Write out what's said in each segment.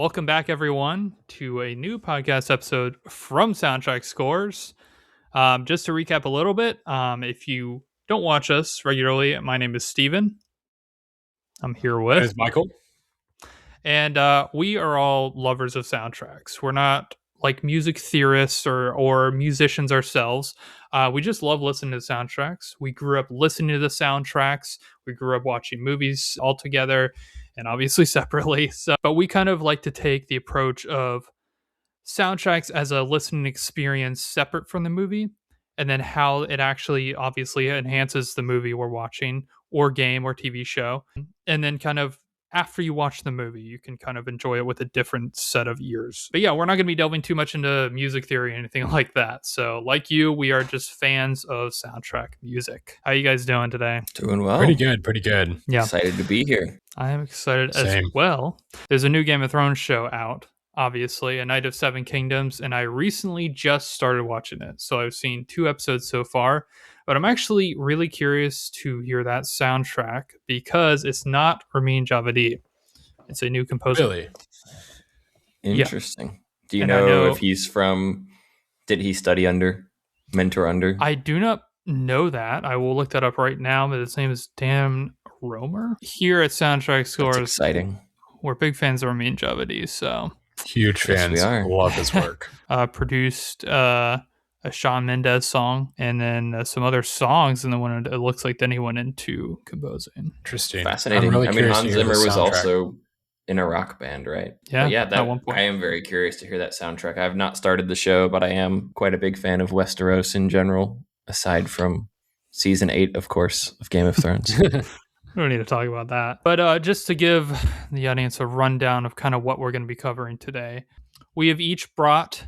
Welcome back, everyone, to a new podcast episode from Soundtrack Scores. Just to recap a little bit, if you don't watch us regularly, my name is Steven. I'm here My name with is Michael. And we are all lovers of soundtracks. We're not like music theorists or musicians ourselves. We just love listening to soundtracks. We grew up listening to the soundtracks. We grew up watching movies all together and obviously separately. But we kind of like to take the approach of soundtracks as a listening experience separate from the movie, and then how it actually obviously enhances the movie we're watching or game or TV show. And then kind of after you watch the movie, you can kind of enjoy it with a different set of ears. But yeah, we're not going to be delving too much into music theory or anything like that. So like you, we are just fans of soundtrack music. How you guys doing today? Doing well. Pretty good. Yeah. Excited to be here. I am excited Same. as well. There's a new Game of Thrones show out, obviously, A Night of Seven Kingdoms, and I recently just started watching it. So I've seen 2 episodes so far, but I'm actually really curious to hear that soundtrack because it's not Ramin Djawadi. It's a new composer. Really? Interesting. Yeah. Do you And know if he's from, did he study mentor under? I do not know that. I will look that up right now, but his name is Dan Romer. Here at Soundtrack Scores, that's exciting. We're big fans of Ramin Djawadi, so huge fans. Yes, we are. Love his work. Produced a Shawn Mendes song and then some other songs, and then it looks like then he went into composing. Interesting. Fascinating. Really Hans Zimmer was also in a rock band, right? Yeah. But yeah, at one point. I am very curious to hear that soundtrack. I have not started the show, but I am quite a big fan of Westeros in general, aside from season 8, of course, of Game of Thrones. We don't need to talk about that. But just to give the audience a rundown of kind of what we're going to be covering today, we have each brought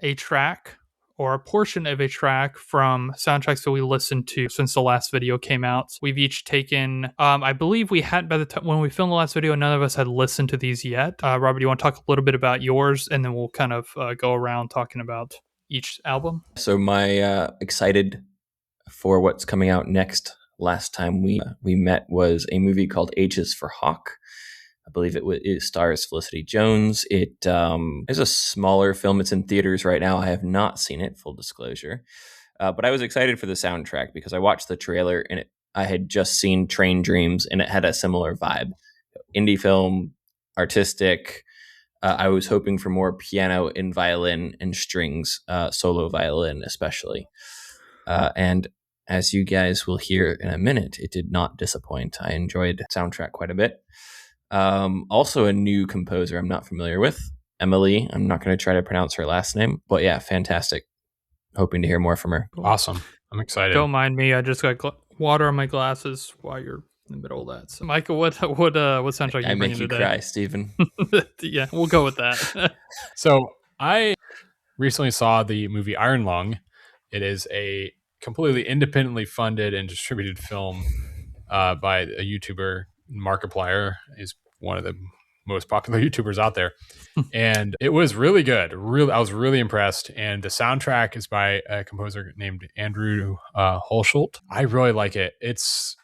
a track or a portion of a track from soundtracks that we listened to since the last video came out. We've each taken, I believe we had, by the time when we filmed the last video, none of us had listened to these yet. Robert, do you want to talk a little bit about yours? And then we'll kind of go around talking about each album. So my excited for what's coming out next. Last time we met was a movie called H is for Hawk. I believe it stars Felicity Jones. It is a smaller film. It's in theaters right now. I have not seen it, full disclosure. But I was excited for the soundtrack because I watched the trailer and I had just seen Train Dreams and it had a similar vibe. Indie film, artistic. I was hoping for more piano and violin and strings, solo violin especially. And as you guys will hear in a minute, it did not disappoint. I enjoyed the soundtrack quite a bit. Also a new composer I'm not familiar with, Emily. I'm not going to try to pronounce her last name, but yeah, fantastic. Hoping to hear more from her. Awesome. I'm excited. Don't mind me. I just got water on my glasses while you're in the middle of that. So, Michael, what soundtrack you bringing today? I make you cry, Stephen. Yeah, we'll go with that. So I recently saw the movie Iron Lung. It is a completely independently funded and distributed film by a YouTuber. Markiplier is one of the most popular YouTubers out there. And it was really good. I was really impressed. And the soundtrack is by a composer named Andrew Holschult. I really like it. It's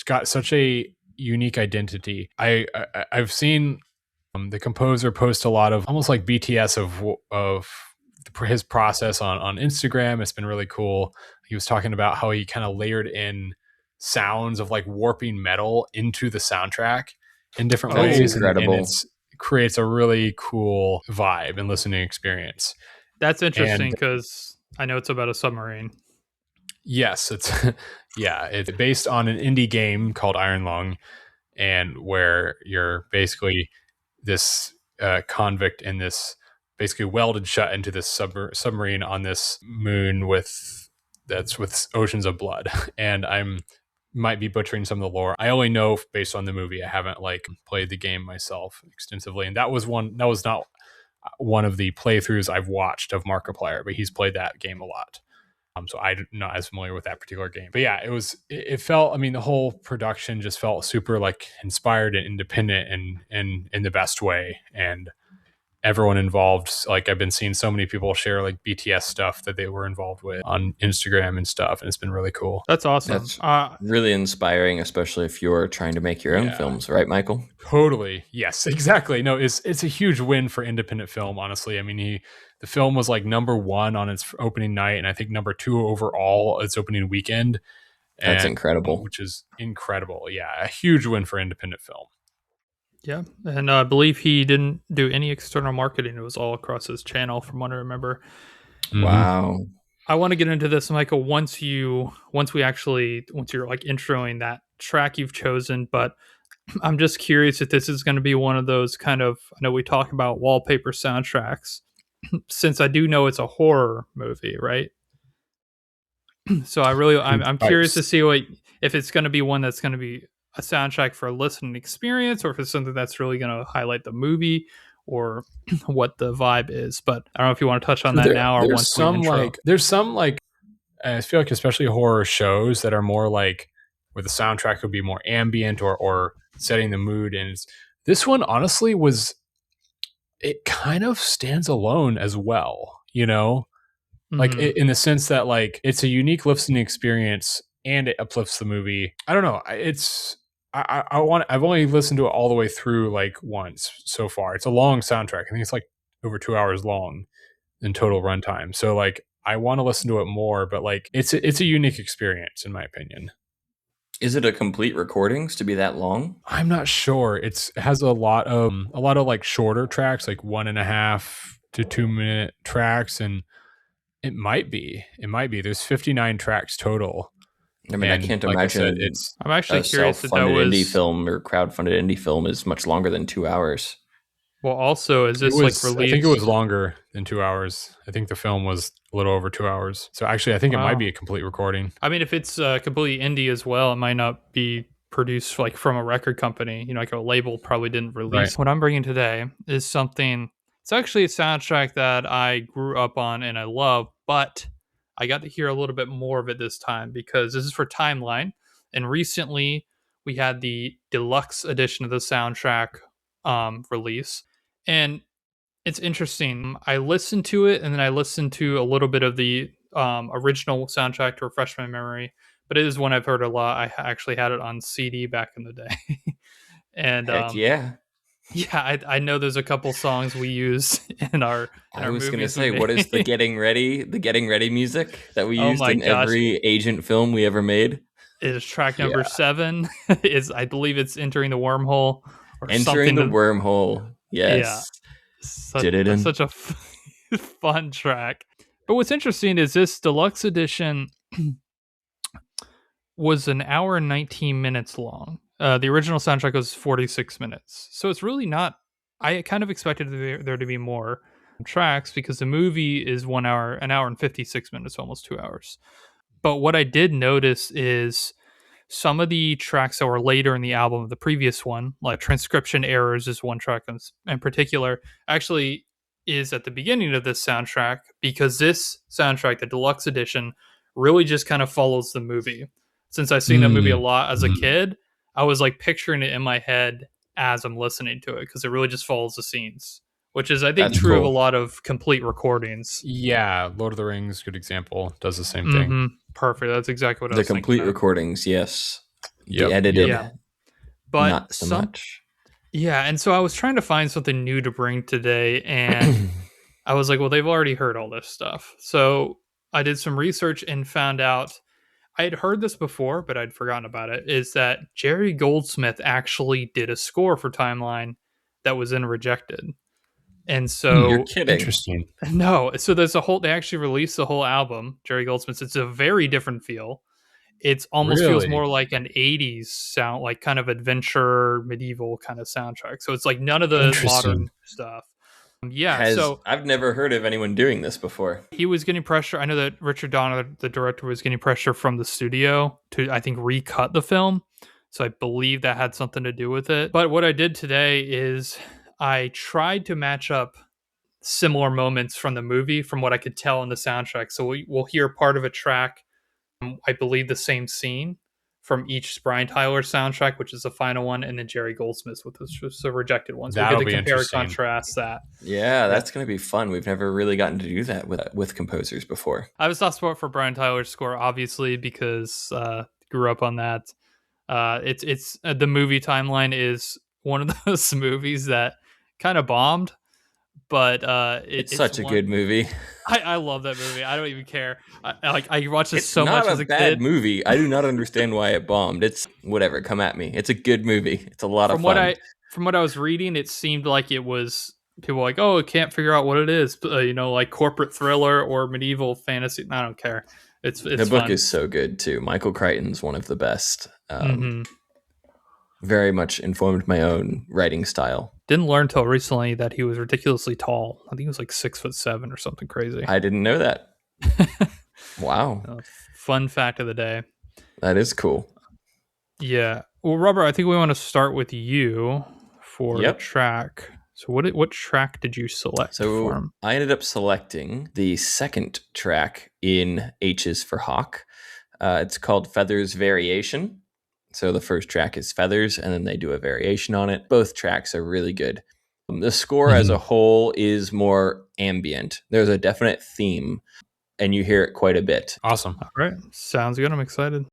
got such a unique identity. I've seen the composer post a lot of almost like BTS of his process on Instagram. It's been really cool. He was talking about how he kind of layered in sounds of like warping metal into the soundtrack in different ways. Incredible. And it creates a really cool vibe and listening experience. That's interesting because I know it's about a submarine. Yes, it's based on an indie game called Iron Lung, and where you're basically this convict in this basically welded shut into this submarine on this moon with oceans of blood. And might be butchering some of the lore. I only know based on the movie. I haven't played the game myself extensively, and that was not one of the playthroughs I've watched of Markiplier, but he's played that game a lot. So I'm not as familiar with that particular game. But yeah, it felt, the whole production just felt super inspired and independent and in the best way. And everyone involved. Like I've been seeing so many people share like BTS stuff that they were involved with on Instagram and stuff, and it's been really cool. That's awesome. That's really inspiring, especially if you're trying to make your own Yeah. films, right, Michael? Totally. Yes, exactly. No, it's a huge win for independent film, honestly. I mean, the film was like number 1 on its opening night, and I think number 2 overall its opening weekend. That's And incredible. which is incredible. Yeah, a huge win for independent film. Yeah, and I believe he didn't do any external marketing. It was all across his channel, from what I remember. Wow. I want to get into this, Michael, once you're like introing that track you've chosen, but I'm just curious if this is going to be one of those kind of, I know we talk about wallpaper soundtracks, since I do know it's a horror movie, right? So I'm curious to see if it's going to be one that's going to be a soundtrack for a listening experience, or if it's something that's really going to highlight the movie, or what the vibe is. But I don't know if you want to touch on that now, or once we intro. There's some like I feel like especially horror shows that are more like where the soundtrack would be more ambient or setting the mood. And this one honestly it kind of stands alone as well, you know, like in the sense that like it's a unique listening experience and it uplifts the movie. I don't know. I've only listened to it all the way through like once so far. It's a long soundtrack. I think it's like over 2 hours long in total runtime. So like I want to listen to it more, but like it's a unique experience in my opinion. Is it a complete recordings to be that long? I'm not sure. It has a lot of like shorter tracks, like 1.5 to 2 minute tracks, and it might be. There's 59 tracks total. I mean, I can't imagine I'm actually curious self-funded indie film or crowd-funded indie film is much longer than 2 hours. Well, also, is this like released? I think it was longer than 2 hours. I think the film was a little over 2 hours. So actually, I think it might be a complete recording. I mean, if it's completely indie as well, it might not be produced like from a record company. You know, like a label probably didn't release. Right. What I'm bringing today is something. It's actually a soundtrack that I grew up on and I love, but I got to hear a little bit more of it this time because this is for Timeline, and recently we had the deluxe edition of the soundtrack release. And it's interesting. I listened to it, and then I listened to a little bit of the original soundtrack to refresh my memory. But it is one I've heard a lot. I actually had it on CD back in the day. And heck yeah. Yeah, I know there's a couple songs we use in our I was going to say, what is the getting ready music that we used in gosh. every agent film we ever made? It is track number 7. I believe it's Entering the Wormhole. Or Entering the Wormhole. Yes. Yeah. Such a fun track. But what's interesting is this deluxe edition was an hour and 19 minutes long. The original soundtrack was 46 minutes. So it's really not... I kind of expected there to be more tracks because the movie is an hour and 56 minutes, almost 2 hours. But what I did notice is some of the tracks that were later in the album, the previous one, like Transcription Errors is one track in particular, actually is at the beginning of this soundtrack, because this soundtrack, the deluxe edition, really just kind of follows the movie. Since I've seen that movie a lot as a kid, I was like picturing it in my head as I'm listening to it, because it really just follows the scenes, which is, I think, true of a lot of complete recordings. Yeah, Lord of the Rings, good example, does the same thing. Perfect. That's exactly what I was thinking. The complete recordings, yes. Yep. The edited, but not so much. Yeah, and so I was trying to find something new to bring today, and I was like, well, they've already heard all this stuff. So I did some research and found out, I had heard this before, but I'd forgotten about it, is that Jerry Goldsmith actually did a score for Timeline that was then rejected. And so... You're kidding. Interesting. No, so they actually released the whole album, Jerry Goldsmith. It's a very different feel. It almost feels more like an 80s sound, like kind of adventure, medieval kind of soundtrack. So it's like none of the modern stuff. So I've never heard of anyone doing this before. He was getting pressure. I know that Richard Donner, the director, was getting pressure from the studio to, I think, recut the film. So I believe that had something to do with it. But what I did today is I tried to match up similar moments from the movie from what I could tell in the soundtrack. So we'll hear part of a track, I believe the same scene from each Brian Tyler soundtrack, which is the final one, and then Jerry Goldsmith with the rejected ones. We'll get That'll to be compare and interesting. contrast that. Yeah, that's going to be fun. We've never really gotten to do that with composers before. I have a soft spot for Brian Tyler's score, obviously, because grew up on that. It's the movie Timeline is one of those movies that kind of bombed, but It's such a good movie. I love that movie. I don't even care. I watched this It's so not much as a bad kid. movie. I do not understand why it bombed. It's whatever. Come at me. It's a good movie. It's a lot of fun. From what I was reading, it seemed like it was people were like, oh, I can't figure out what it is. Like corporate thriller or medieval fantasy. I don't care. It's the fun. book is so good too. Michael Crichton's one of the best. Very much informed my own writing style. Didn't learn till recently that he was ridiculously tall. I think he was like 6'7" or something crazy. I didn't know that. Wow. Fun fact of the day. That is cool. Yeah. Well, Robert, I think we want to start with you for the track. So what track did you select for him? I ended up selecting the second track in H's for Hawk. It's called Feathers Variation. So the first track is Feathers, and then they do a variation on it. Both tracks are really good. The score as a whole is more ambient. There's a definite theme, and you hear it quite a bit. Awesome. All right. Sounds good. I'm excited.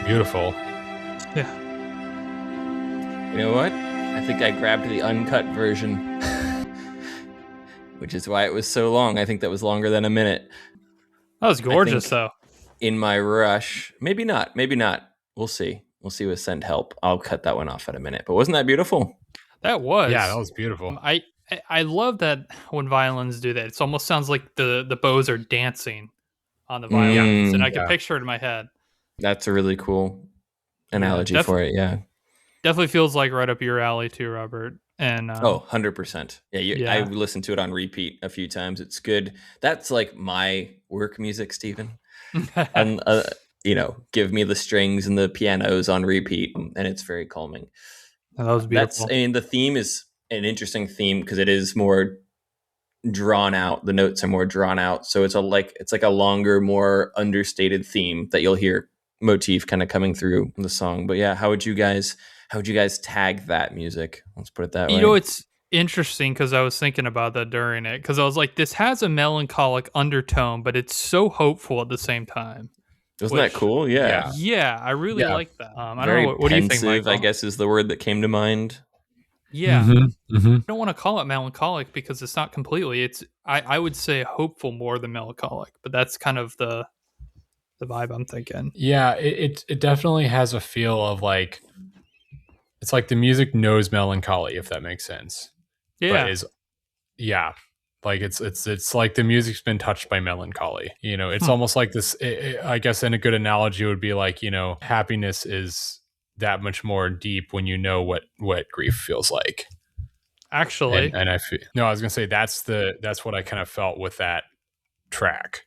Beautiful. Yeah. You know what? I think I grabbed the uncut version, which is why it was so long. I think that was longer than a minute. That was gorgeous, though. In my rush, maybe not. We'll see. We'll see with Send Help. I'll cut that one off in a minute. But wasn't that beautiful? That was. Yeah, that was beautiful. I love that when violins do that. It almost sounds like the bows are dancing on the violins, and I can picture it in my head. That's a really cool analogy for it. Yeah, definitely feels like right up your alley too, Robert. And 100%. Yeah, I listened to it on repeat a few times. It's good. That's like my work music, Stephen. And give me the strings and the pianos on repeat, and it's very calming. That was beautiful. The theme is an interesting theme because it is more drawn out. The notes are more drawn out, so it's like a longer, more understated theme that you'll hear motif kind of coming through the song. But yeah, how would you guys tag that music? Let's put it that way. It's interesting because I was thinking about that during it, because I was like, this has a melancholic undertone, but it's so hopeful at the same time. Wasn't that cool? Yeah, I really like that. I Very don't know. What do you think, pensive, Michael? I guess is the word that came to mind. Yeah, I don't want to call it melancholic because it's not completely. It's I would say hopeful more than melancholic, but that's kind of the the vibe I'm thinking. Yeah, it definitely has a feel of like it's like the music knows melancholy, if that makes sense. But Yeah. is yeah, like it's like the music's been touched by melancholy. You know, it's Hmm. almost like this. I guess in a good analogy would be like, you know, happiness is that much more deep when you know what grief feels like. Actually, And I feel no, I was gonna say that's what I kind of felt with that track.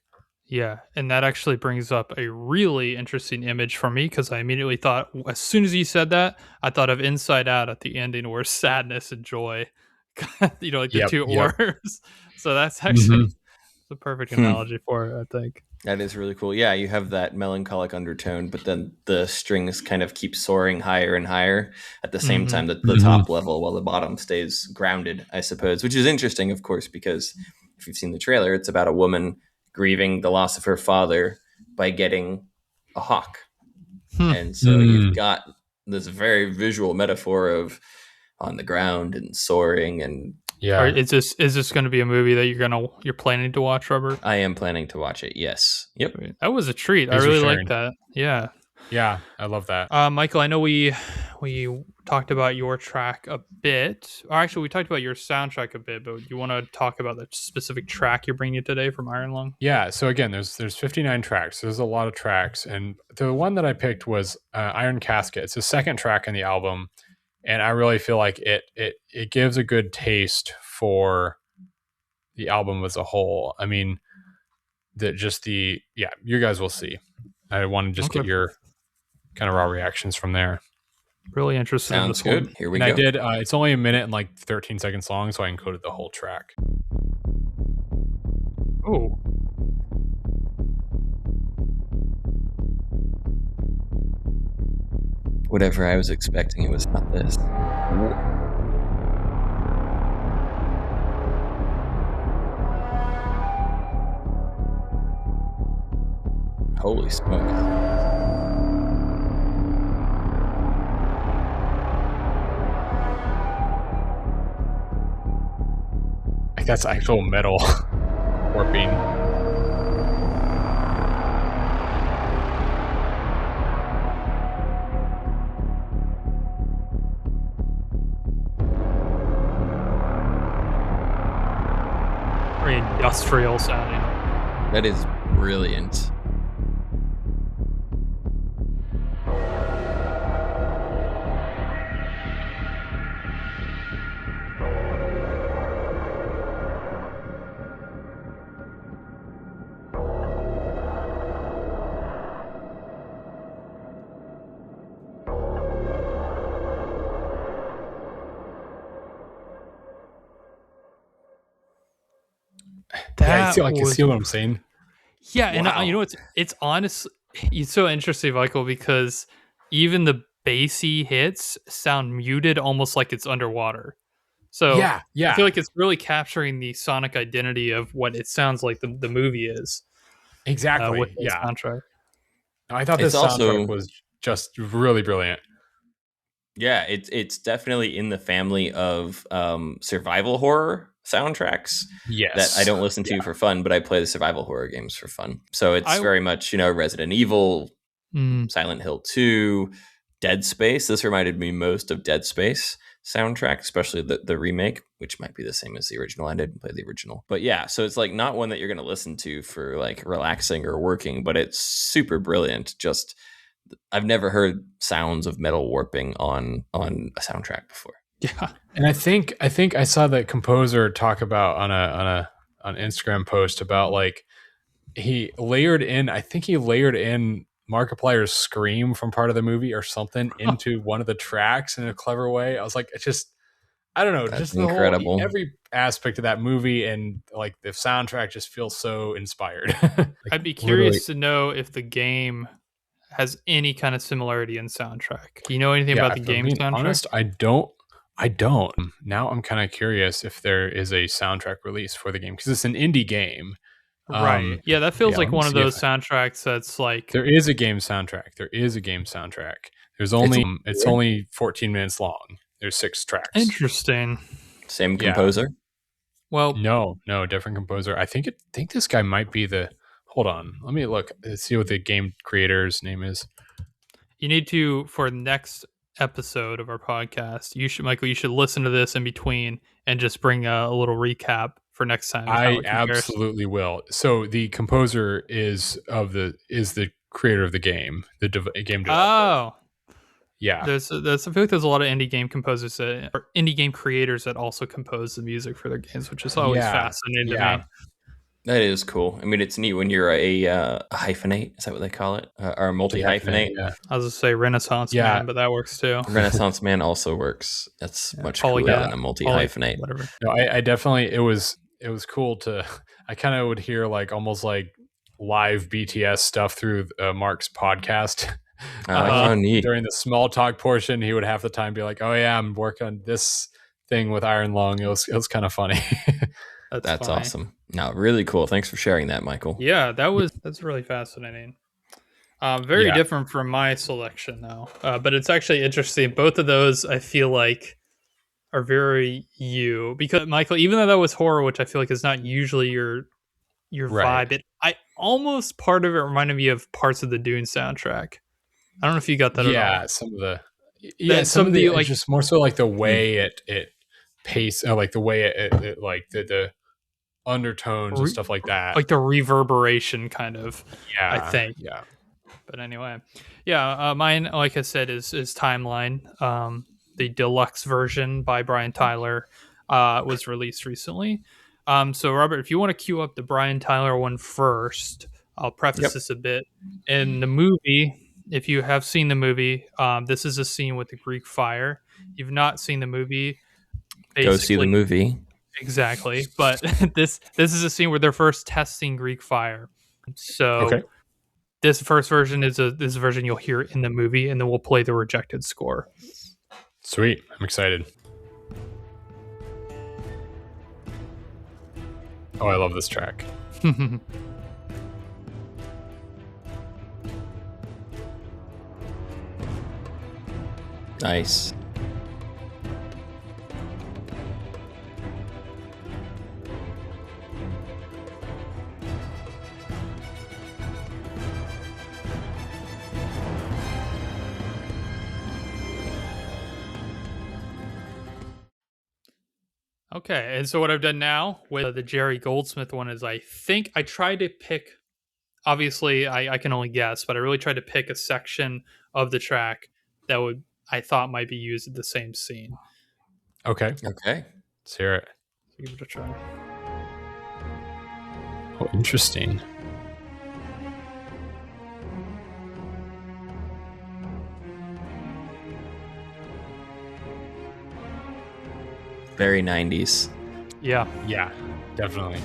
yeah, and that actually brings up a really interesting image for me because I immediately thought, as soon as you said that, I thought of Inside Out at the ending where sadness and joy, like the Yep, two yep. oars. So that's actually Hmm. the perfect Hmm. analogy for it, I think. That is really cool. Yeah, you have that melancholic undertone, but then the strings kind of keep soaring higher and higher at the same Hmm. time that the Hmm. top level while the bottom stays grounded, I suppose, which is interesting, of course, because if you've seen the trailer, it's about a woman grieving the loss of her father by getting a hawk. Hmm. And so you've got this very visual metaphor of on the ground and soaring, and Yeah. Is this going to be a movie that you're planning to watch, Robert? I am planning to watch it. Yes. Yep. Sweet. That was a treat. I Thanks for really like sharing. that. Yeah. Yeah, I love that. Michael, I know we talked about your track a bit. Or actually, we talked about your soundtrack a bit, but you want to talk about the specific track you're bringing today from Iron Lung? Yeah, so again, there's 59 tracks. There's a lot of tracks, and the one that I picked was Iron Casket. It's the second track in the album, and I really feel like it gives a good taste for the album as a whole. I mean, you guys will see. I want to just Okay. get your kind of raw reactions from there. Really interested in Sounds this good. one. Here we And go. I did. It's only a minute and like 13 seconds long, so I encoded the whole track. Oh, Whatever I was expecting, it was not this. Holy smokes. Like that's actual metal warping. very industrial sounding. That is brilliant. Yeah, That you see was what I'm saying? yeah, and Wow. you know it's honest. It's so interesting, Michael, because even the bassy hits sound muted, almost like it's underwater. So Yeah, I yeah, feel like it's really capturing the sonic identity of what it sounds like the movie is with exactly. the Yeah, soundtrack. I thought It's this soundtrack also, was just really brilliant. yeah, it's definitely in the family of survival horror soundtracks that I Yes. don't listen to for fun, but I play the survival horror games for fun. So it's I very much, Resident Evil, mm, Silent Hill 2, Dead Space. This reminded me most of Dead Space soundtrack, especially the remake, which might be the same as the original. I didn't play the original. But yeah, so it's like not one that you're going to listen to for like relaxing or working, but it's super brilliant. Just I've never heard sounds of metal warping on a soundtrack before. yeah. And I think I saw the composer talk about on an Instagram post about like he layered in. I think he layered in Markiplier's scream from part of the movie or something into one of the tracks in a clever way. I was like, it's just I don't know, That's just the whole incredible. every aspect of that movie and like the soundtrack just feels so inspired. I'd be Literally, curious to know if the game has any kind of similarity in soundtrack. Do you know anything yeah. about the If I'm game being soundtrack? honest, I don't. I don't. Now I'm kind of curious if there is a soundtrack release for the game because it's an indie game. Right. Yeah, that feels Yeah, like let me one of see if those soundtracks that's like there is a game soundtrack. There is a game soundtrack. There's It's only it's only 14 minutes long. There's 6 tracks. interesting. same Yeah. composer. Well, No, different composer. I think this guy might be the Hold on. Let me look. Let's see what the game creator's name is. You need to, for next episode of our podcast, Michael, you should listen to this in between and just bring a little recap for next time of how I it compares. absolutely will. So the composer is the creator of the game, game developer. Oh, Yeah. I feel like there's a lot of indie game composers or indie game creators that also compose the music for their games, which is always fascinating to me. That is cool. I mean, it's neat when you're a hyphenate. Is that what they call it? Or a multi-hyphenate? Yeah. I was going to say Renaissance Man, but that works too. Renaissance Man also works. That's much cooler than a multi-hyphenate. Whatever. No, I definitely, it was cool to, I kind of would hear like almost like live BTS stuff through Mark's podcast. Neat. During the small talk portion, he would half the time be like, "Oh yeah, I'm working on this thing with Iron Lung." It was kind of funny. That's awesome. No, really cool. Thanks for sharing that, Michael. Yeah, that's really fascinating. Very different from my selection though, but it's actually interesting. Both of those I feel like are very you, because Michael, even though that was horror, which I feel like is not usually your vibe, I almost, part of it reminded me of parts of the Dune soundtrack. I don't know if you got that at all. Yeah, some of the like, just more so like the way it pace, like the way it like the undertones and stuff like that, like the reverberation kind of. Yeah, I think. Yeah. But anyway, mine, like I said, is Timeline. The deluxe version by Brian Tyler was released recently. So Robert, if you want to queue up the Brian Tyler one first, I'll preface this a bit. In the movie, if you have seen the movie, this is a scene with the Greek fire. You've not seen the movie, go see the movie. Exactly. But this is a scene where they're first testing Greek fire. So this first version is this version you'll hear in the movie, and then we'll play the rejected score. Sweet. I'm excited. Oh, I love this track. Nice. Okay, and so what I've done now with the Jerry Goldsmith one is I think I tried to pick, obviously I can only guess, but I really tried to pick a section of the track that I thought might be used in the same scene. Okay. Let's hear it. Give it a try. Oh, interesting. Very 90s. Yeah, definitely.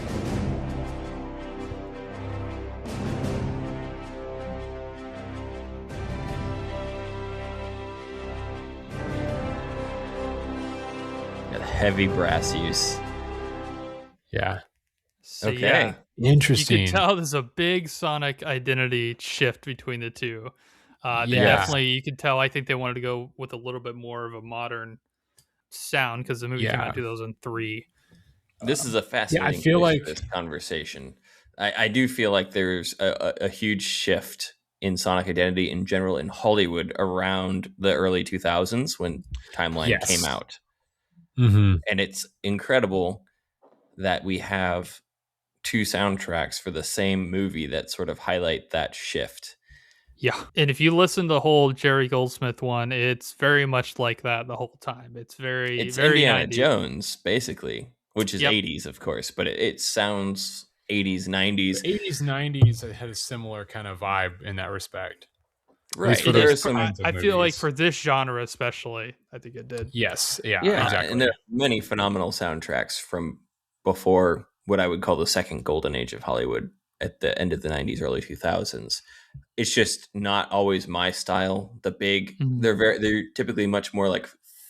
Got heavy brass use. Yeah. So, okay. Interesting. You can tell there's a big sonic identity shift between the two. They definitely, you could tell, I think they wanted to go with a little bit more of a modern sound because the movie came out in 2003. This is a fascinating this conversation. I do feel like there's a huge shift in sonic identity in general in Hollywood around the early 2000s when Timeline came out. Mm-hmm. And it's incredible that we have two soundtracks for the same movie that sort of highlight that shift. Yeah. And if you listen to the whole Jerry Goldsmith one, it's very much like that the whole time. It's very Indiana 90s. Jones, basically, which is 80s, of course, but it sounds 80s, 90s. 80s, 90s, it had a similar kind of vibe in that respect. Right. I feel like for this genre especially, I think it did. Yes. Yeah, exactly. And there are many phenomenal soundtracks from before what I would call the second golden age of Hollywood at the end of the 90s, early 2000s. It's just not always my style. They're typically much more like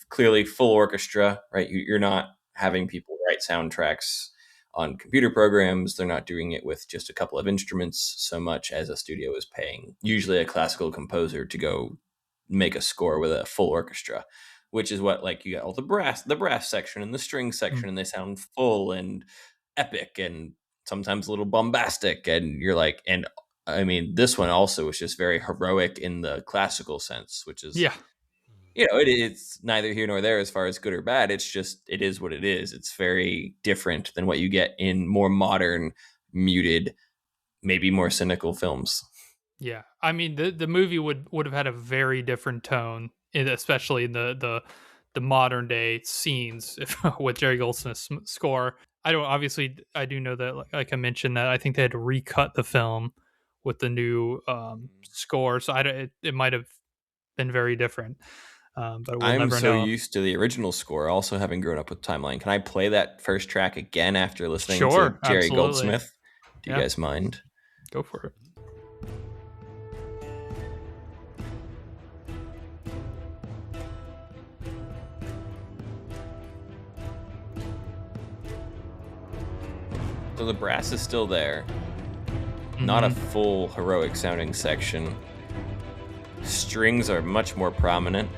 clearly full orchestra, right? You're not having people write soundtracks on computer programs. They're not doing it with just a couple of instruments so much as a studio is paying usually a classical composer to go make a score with a full orchestra, which is what, like, you got all the brass section and the string section, and they sound full and epic and sometimes a little bombastic, and you're like, and I mean, this one also was just very heroic in the classical sense, which is, Yeah. it's neither here nor there as far as good or bad. It's just, it is what it is. It's very different than what you get in more modern, muted, maybe more cynical films. Yeah. I mean, the movie would have had a very different tone, especially in the modern day scenes with Jerry Goldsmith's score. I do know that, like I mentioned, that I think they had to recut the film with the new score. So it might have been very different. But we'll I'm never so know. used to the original score, also having grown up with Timeline. Can I play that first track again after listening to Sure. Jerry Absolutely. Goldsmith? Do you Yeah. guys mind? Go for it. So the brass is still there. Not a Mhm. full heroic sounding section. Strings are much more prominent.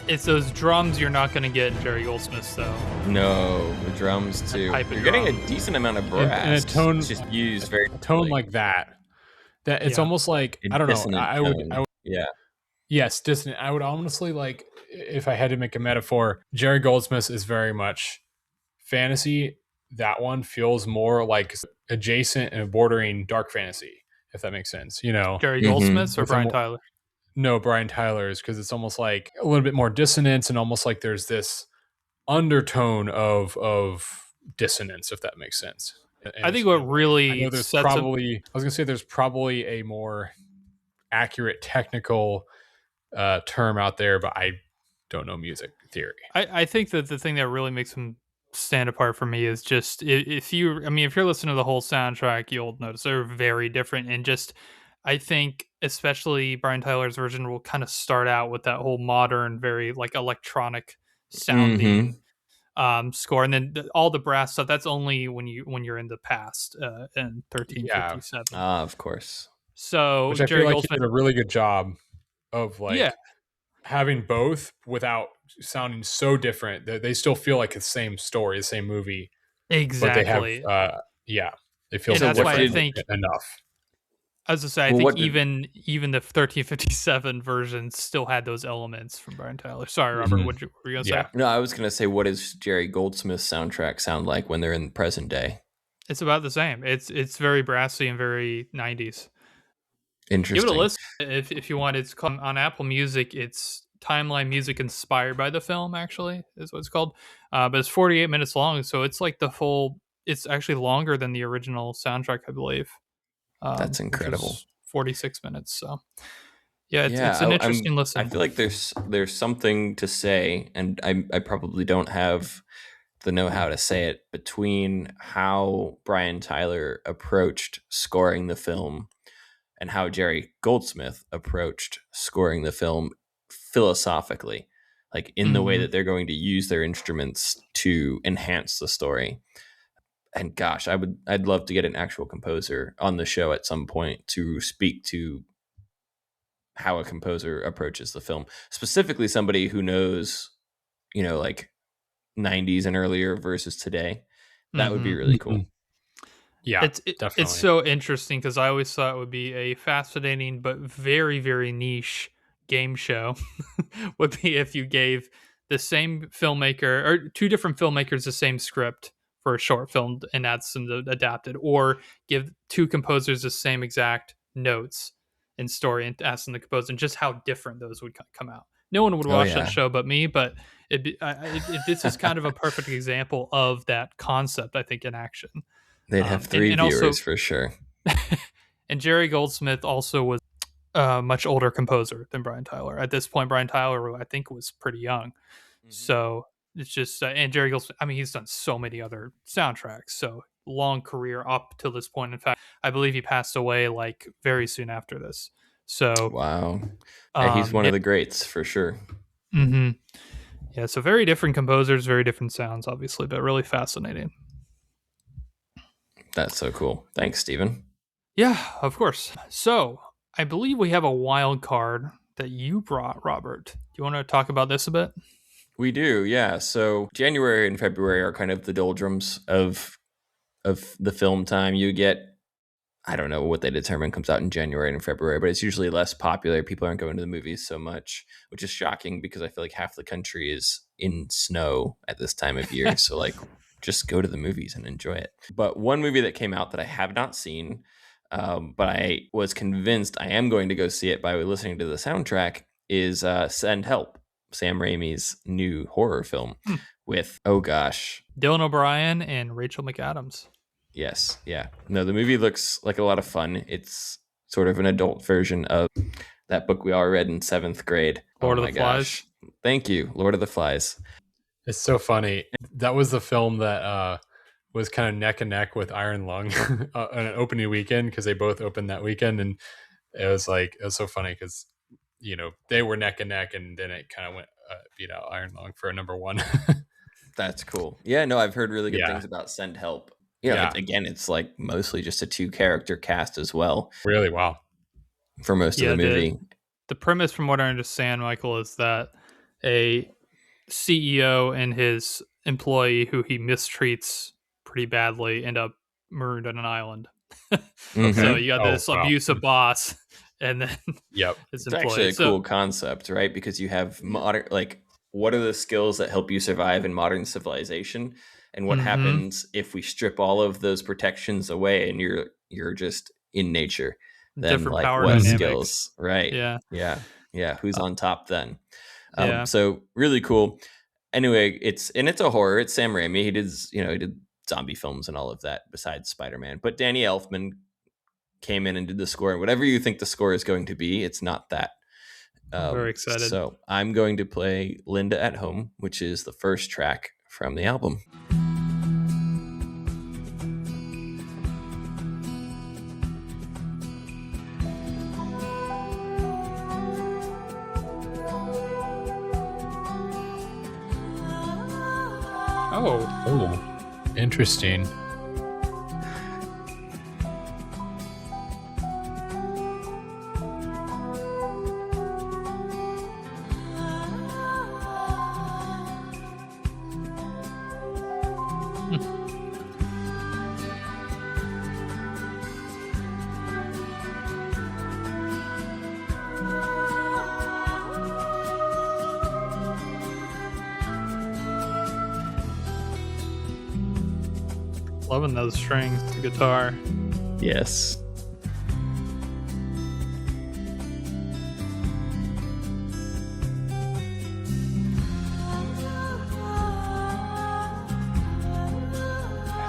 It's those drums you're not going to get in Jerry Goldsmith's, though. No, the drums too. Pipe and You're getting drum. a decent amount of In brass. a tone, It's just used very a tone like that it's Yeah. almost like, in I don't know. dissonant I would, tone. Yeah. yes, dissonant. I would honestly, like, if I had to make a metaphor, Jerry Goldsmith is very much fantasy. That one feels more like adjacent and bordering dark fantasy, if that makes sense. Jerry Mhm. Goldsmith's or With a Brian more- Tyler? No, Brian Tyler's, because it's almost like a little bit more dissonance, and almost like there's this undertone of dissonance, if that makes sense. I think what I really know there's sets up. probably, I was gonna say there's probably a more accurate technical term out there, but I don't know music theory. I think that the thing that really makes him stand apart for me is just if you, I mean, if you're listening to the whole soundtrack, you'll notice they're very different. And just, I think, especially Brian Tyler's version will kind of start out with that whole modern, very like electronic sounding score, and then all the brass stuff. That's only when you're in the past in Yeah, 1357. Of course. So which I Jerry feel like he Goldsmith, did a really good job of, like, yeah, having both without sounding so different. They still feel like the same story, the same movie, but they have, exactly. yeah, they feel And so that's why I different think, enough. as I say, I Well, think what did- even the 1357 version still had those elements from Brian Tyler. Sorry, Robert, Mhm. what were you gonna Yeah. say? No, I was going to say, what does Jerry Goldsmith's soundtrack sound like when they're in the present day? It's about the same. It's very brassy and very 90s. Give Interesting. it a listen if you want. It's called on Apple Music. It's timeline music inspired by the film. Actually, is what it's called. But it's 48 minutes long, so it's like the full. It's actually longer than the original soundtrack, I believe. That's Which incredible. was 46 minutes. So yeah, it's Yeah, an I, interesting I'm. listen. I feel like there's something to say, and I probably don't have the know-how to say it, between how Brian Tyler approached scoring the film and how Jerry Goldsmith approached scoring the film philosophically, like in the way Mhm. that they're going to use their instruments to enhance the story. And gosh, I'd love to get an actual composer on the show at some point to speak to how a composer approaches the film, specifically somebody who knows, like 90s and earlier versus today. That would be Mhm. really cool. Yeah, definitely. It's so interesting because I always thought it would be a fascinating but very very niche game show. Would be if you gave the same filmmaker or two different filmmakers the same script for a short film and add some adapted, or give two composers the same exact notes and story and ask them to compose, and just how different those would come out. No one would Oh, watch yeah. that show but me, but this is kind of a perfect example of that concept, I think, in action. They'd have three and also- viewers for sure. And Jerry Goldsmith also was a much older composer than Brian Tyler. At this point, Brian Tyler, I think, was pretty young. So it's just, and Jerry Goldsmith, I mean, he's done so many other soundtracks. So long career up till this point. In fact, I believe he passed away like very soon after this. So, Wow. Yeah, he's one of the greats for sure. Mm-hmm. Yeah, so very different composers, very different sounds, obviously, but really fascinating. That's so cool. Thanks, Stephen. Yeah, of course. So I believe we have a wild card that you brought, Robert. Do you want to talk about this a bit? We do, yeah. So January and February are kind of the doldrums of the film time. You get, I don't know what they determine comes out in January and February, but it's usually less popular. People aren't going to the movies so much, which is shocking because I feel like half the country is in snow at this time of year. So like, just go to the movies and enjoy it. But one movie that came out that I have not seen, but I was convinced I am going to go see it by listening to the soundtrack, is Send Help, Sam Raimi's new horror film with, oh gosh, Dylan O'Brien and Rachel McAdams. yes, yeah. No, the movie looks like a lot of fun. It's sort of an adult version of that book we all read in 7th grade. Lord Oh of my the Flies. gosh. Thank you, Lord of the Flies. It's so funny. That was the film that was kind of neck and neck with Iron Lung on an opening weekend because they both opened that weekend, and it was so funny because they were neck and neck, and then it kind of went beat out Iron Lung for a number one. That's cool. Yeah, no, I've heard really good Yeah. things about Send Help. Again, it's like mostly just a 2-character cast as well Really, wow. for most of the movie. The premise, from what I understand, Michael, is that a CEO and his employee who he mistreats pretty badly end up marooned on an island. So you got this abusive boss and then Yep. his It's employee. actually a cool concept, right? Because you have modern, like, what are the skills that help you survive in modern civilization? And what happens if we strip all of those protections away and you're just in nature? Then different like power what dynamics. skills? Right. Yeah. Yeah. Who's on top then? Yeah. So really cool. Anyway, it's a horror. It's Sam Raimi. He did zombie films and all of that besides Spider-Man. But Danny Elfman came in and did the score. And whatever you think the score is going to be, it's not that. I'm very excited. So I'm going to play Linda at Home, which is the first track from the album. Oh, interesting. Loving those strings, the guitar. Yes.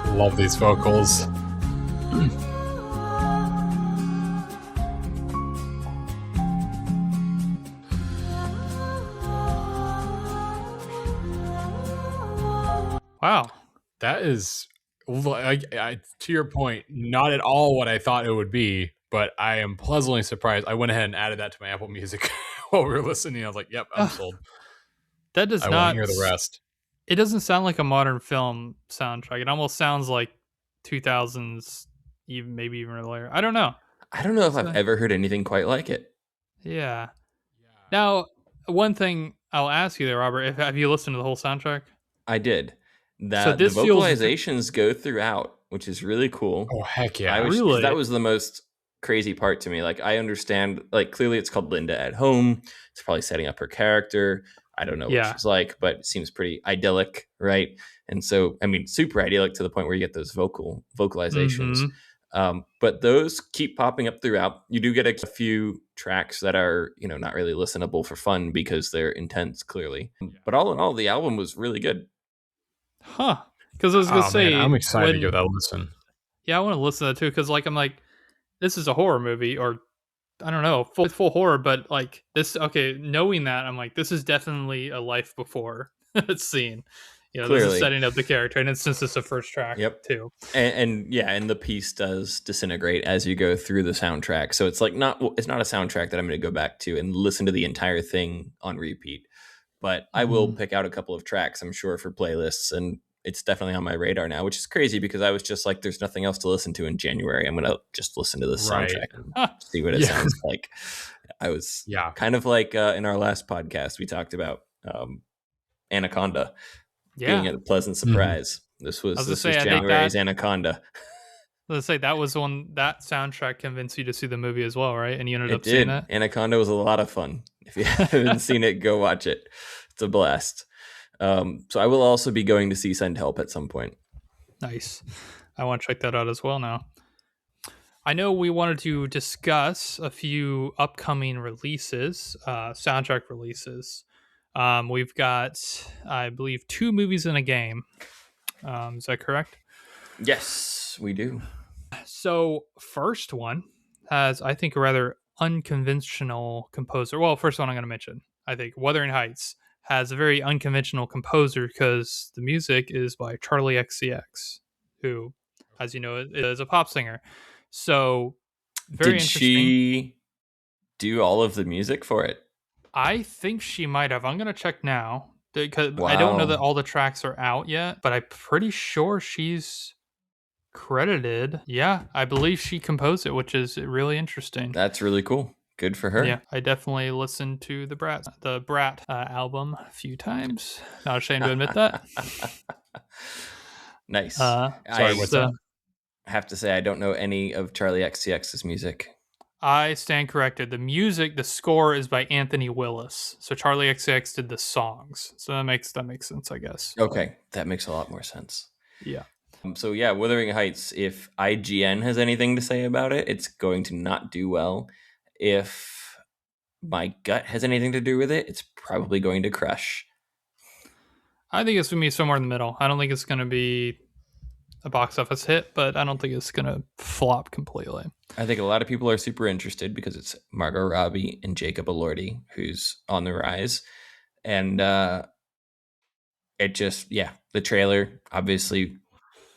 I love these vocals. Wow. That is, to your point, not at all what I thought it would be, but I am pleasantly surprised. I went ahead and added that to my Apple Music while we were listening. I was like, yep, I'm sold. That does I not want to hear the rest. It doesn't sound like a modern film soundtrack. It almost sounds like 2000s, even maybe even earlier. I don't know. I don't know if I've ever heard anything quite like it. Yeah. Now, one thing I'll ask you there, Robert, have you listened to the whole soundtrack? I did. So The this feels- vocalizations go throughout, which is really cool. Oh, heck yeah. Really? That was the most crazy part to me. Like, I understand, like, clearly it's called Linda at Home. It's probably setting up her character. I don't know what she's like, but it seems pretty idyllic, right? And so, I mean, super idyllic to the point where you get those vocalizations. But those keep popping up throughout. You do get a few tracks that are, not really listenable for fun because they're intense, clearly. But all in all, the album was really good. Huh. Because I was going to say... Man, I'm excited to give that a listen. Yeah, I want to listen to that too, because I'm like, this is a horror movie, or I don't know, full horror, but like this, okay, knowing that, I'm like, this is definitely a life before scene. This is setting up the character, and since it's the first track too. And the piece does disintegrate as you go through the soundtrack. So it's like it's not a soundtrack that I'm going to go back to and listen to the entire thing on repeat. But I will pick out a couple of tracks, I'm sure, for playlists, and it's definitely on my radar now, which is crazy because I was just like, there's nothing else to listen to in January. I'm going to just listen to the soundtrack and see what it sounds like. I was kind of like in our last podcast, we talked about Anaconda being Yeah. a pleasant Mhm. surprise. This I was was gonna this was say, I think January's Anaconda. let's say that was the one that soundtrack convinced you to see the movie as well, right? And you ended It up seeing did. it. Anaconda was a lot of fun. If you haven't seen it, go watch it. It's a blast. So I will also be going to see Send Help at some point. Nice. I want to check that out as well now. I know we wanted to discuss a few upcoming releases, soundtrack releases. We've got, I believe, 2 movies in a game. Is that correct? Yes, we do. So, first one has, I think, a rather unconventional composer. Well, first one I'm going to mention, I think, Wuthering Heights has a very unconventional composer because the music is by Charlie XCX, who, as you know, is a pop singer. So, very Did interesting. she do all of the music for it? I think she might have. I'm going to check now because I don't know that Wow. all the tracks are out yet, but I'm pretty sure she's credited. Yeah, I believe she composed it, which is really interesting. That's really cool. Good for her. Yeah, I definitely listened to the Brat album a few times. Not ashamed to admit that. Nice. Sorry, what's So that? have to say I don't know any of Charlie XCX's music. I stand corrected. The score is by Anthony Willis. So Charlie XCX did the songs. So that makes sense, I guess. Okay, that makes a lot more sense. Yeah. So yeah, Wuthering Heights, if IGN has anything to say about it, it's going to not do well. If my gut has anything to do with it, it's probably going to crush. I think it's going to be somewhere in the middle. I don't think it's going to be a box office hit, but I don't think it's going to flop completely. I think a lot of people are super interested because it's Margot Robbie and Jacob Elordi who's on the rise. And it just, yeah, the trailer, obviously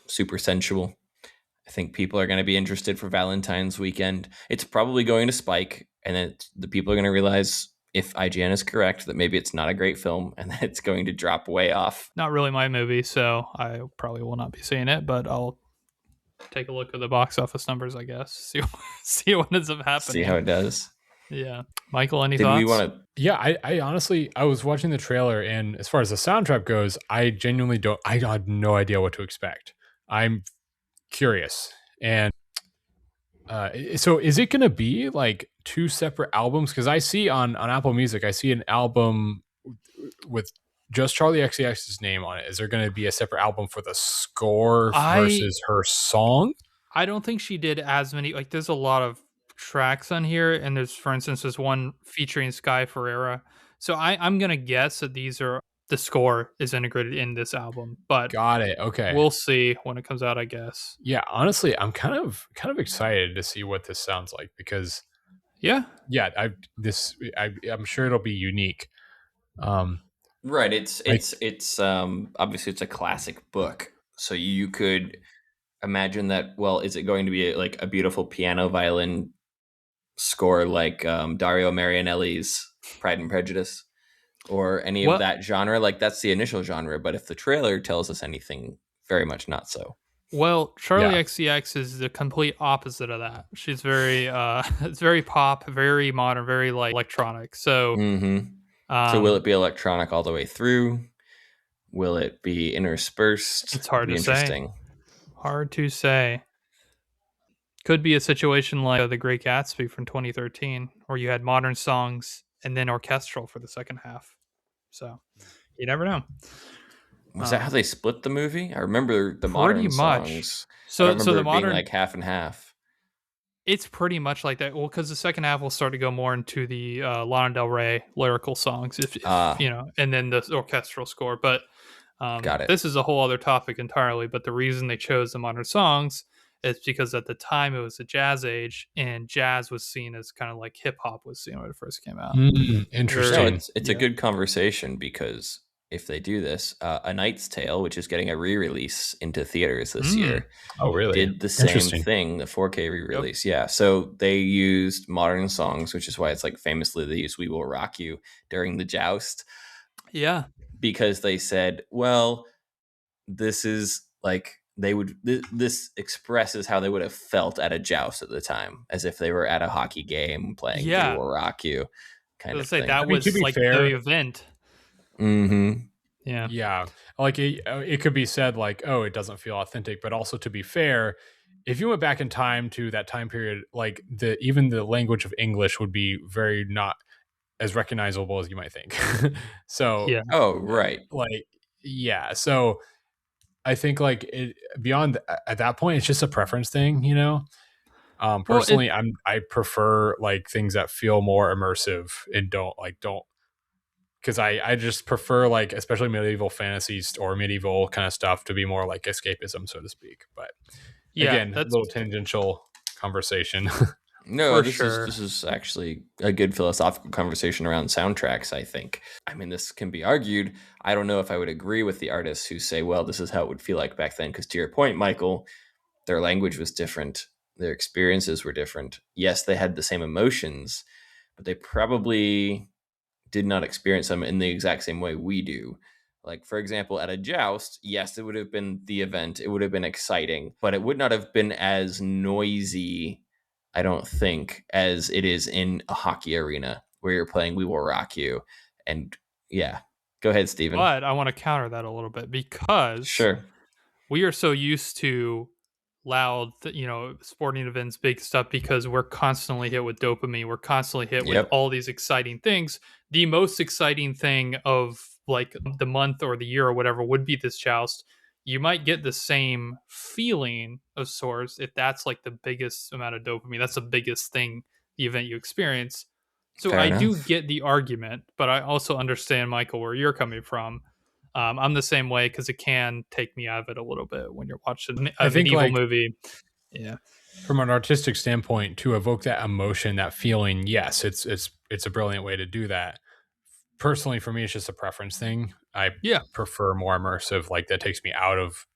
super sensual. I think people are going to be interested for Valentine's weekend. It's probably going to spike, and then the people are going to realize, if IGN is correct, that maybe it's not a great film, and that it's going to drop way off. Not really my movie, so I probably will not be seeing it, but I'll take a look at the box office numbers, I guess. See what ends up happening. See how it does. Yeah. Michael, any Did thoughts? we want to? Yeah, I honestly, I was watching the trailer, and as far as the soundtrack goes, I genuinely I have no idea what to expect. I'm curious. And so is it going to be like 2 separate albums? Because I see on Apple Music, I see an album with just Charlie XCX's name on it. Is there going to be a separate album for the score versus her song? I don't think she did as many. Like, there's a lot of tracks on here, and for instance, there's one featuring Sky Ferreira. So I'm gonna guess that the score is integrated in this album, but Got it. Okay, we'll see when it comes out, I guess. Yeah, honestly, I'm kind of excited to see what this sounds like because yeah, I'm sure it'll be unique. Right. It's obviously it's a classic book, so you could imagine that. Well, is it going to be like a beautiful piano violin score like Dario Marianelli's Pride and Prejudice, or any of that genre? Like, that's the initial genre, but if the trailer tells us anything, very much not so. Well, Charlie XCX is the complete opposite of that. She's very it's very pop, very modern, very like electronic. So so will it be electronic all the way through? Will it be interspersed? It's hard to say. Hard to say. Could be a situation like The Great Gatsby from 2013, where you had modern songs and then orchestral for the second half. So you never know. Was that how they split the movie? I remember the modern songs. So the modern being like half and half. It's pretty much like that. Well, because the second half will start to go more into the Lana Del Rey lyrical songs, if you know, and then the orchestral score. But got it. This is a whole other topic entirely. But the reason they chose the modern songs is because at the time it was a jazz age, and jazz was seen as kind of like hip hop was seen when it first came out. Interesting. No, it's a good conversation because if they do this, A Knight's Tale, which is getting a re-release into theaters this year, did the same thing, the 4K re-release. Yep. Yeah, so they used modern songs, which is why it's like famously they used "We Will Rock You" during the joust. Yeah, because they said, well, this is like this expresses how they would have felt at a joust at the time, as if they were at a hockey game playing "We Will Rock You." Kind of thing. That was like the event. Mm-hmm. Yeah, like it could be said like, oh, it doesn't feel authentic, but also to be fair, if you went back in time to that time period, like even the language of English would be very not as recognizable as you might think. So, Yeah. Oh, right. like, yeah, so I think like it beyond at that point, it's just a preference thing, you know. Well, it Personally, I prefer like things that feel more immersive and don't because I just prefer like especially medieval fantasies or medieval kind of stuff to be more like escapism, so to speak. But yeah, again, a that's little tangential conversation. No, for this is sure. this is actually a good philosophical conversation around soundtracks, I think. I mean, this can be argued. I don't know if I would agree with the artists who say, well, this is how it would feel like back then, because to your point, Michael, their language was different, their experiences were different. Yes, they had the same emotions, but they probably did not experience them in the exact same way we do. Like, for example, at a joust, yes, it would have been the event, it would have been exciting, but it would not have been as noisy, I don't think, as it is in a hockey arena where you're playing We Will Rock You. And yeah, go ahead, Steven. But I want to counter that a little bit because Sure. we are so used to loud, sporting events, big stuff because we're constantly hit with dopamine. We're constantly hit with Yep. all these exciting things. The most exciting thing of like the month or the year or whatever would be this joust. You might get the same feeling of sorts if that's like the biggest amount of dopamine. That's the biggest thing, the event you experience. So Fair I do enough. get the argument, but I also understand, Michael, where you're coming from. I'm the same way because it can take me out of it a little bit when you're watching I a think medieval like movie. Yeah. from an artistic standpoint, to evoke that emotion, that feeling, yes, it's a brilliant way to do that. Personally, for me, it's just a preference thing. I Yeah. prefer more immersive, like that takes me out of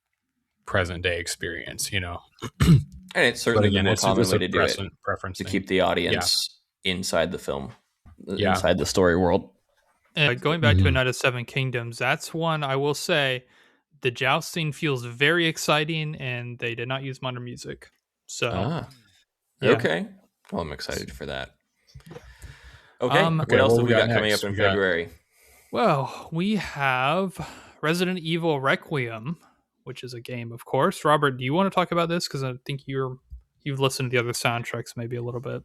present day experience, you know. And it's But certainly the again, more it's common just way a to do it, preference to thing. keep the Yeah, audience inside the film, yeah. inside the story world. And going back to A Mhm. Night of Seven Kingdoms, that's one I will say the jousting feels very exciting and they did not use modern music. So, Ah, yeah. okay. Well, I'm excited for that. Yeah. Okay, Um, what Okay, else what have we we got got coming up next? in We got February? well, we have Resident Evil Requiem, which is a game, of course. Robert, do you want to talk about this? Because I think you've listened to the other soundtracks maybe a little bit.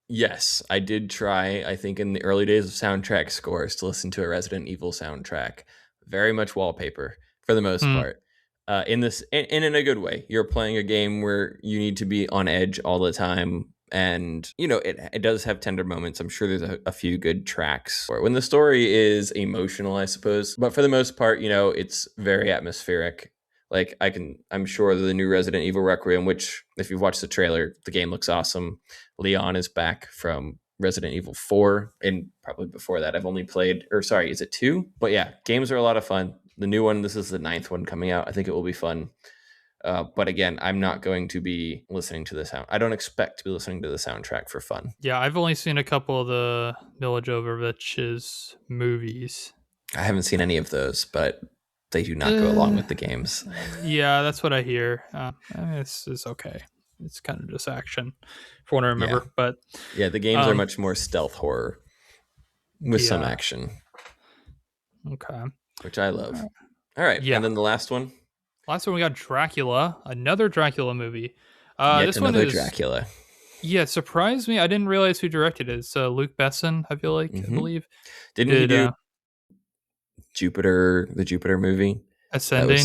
Yes, I did try, I think in the early days of soundtrack scores, to listen to a Resident Evil soundtrack. Very much wallpaper for the most Hmm. part. In this, and in a good way. You're playing a game where you need to be on edge all the time, and it does have tender moments. I'm sure there's a few good tracks when the story is emotional, I suppose. But for the most part, it's very atmospheric. Like I'm sure the new Resident Evil Requiem, which if you've watched the trailer, the game looks awesome. Leon is back from Resident Evil 4, and probably before that I've only played, or sorry, is it 2? But yeah, games are a lot of fun. The new one, this is the ninth one coming out. I think it will be fun. But again, I'm not going to be listening to the sound. I don't expect to be listening to the soundtrack for fun. Yeah, I've only seen a couple of the Mila Jovovich's movies. I haven't seen any of those, but they do not go along Uh, with the games. yeah, that's what I hear. I mean, it's okay. It's kind of just action, for what I Yeah. remember. But Yeah, the games are um, much more stealth horror with some yeah, action, okay, which I love. All right, yeah. and then the last one, Last one we got Dracula, another Dracula movie. yet This one another is Dracula. yeah, surprised me. I didn't realize who directed it. It's Luke Besson, I Hmm. believe, who Didn't he did do Jupiter, the Jupiter movie? That Ascending.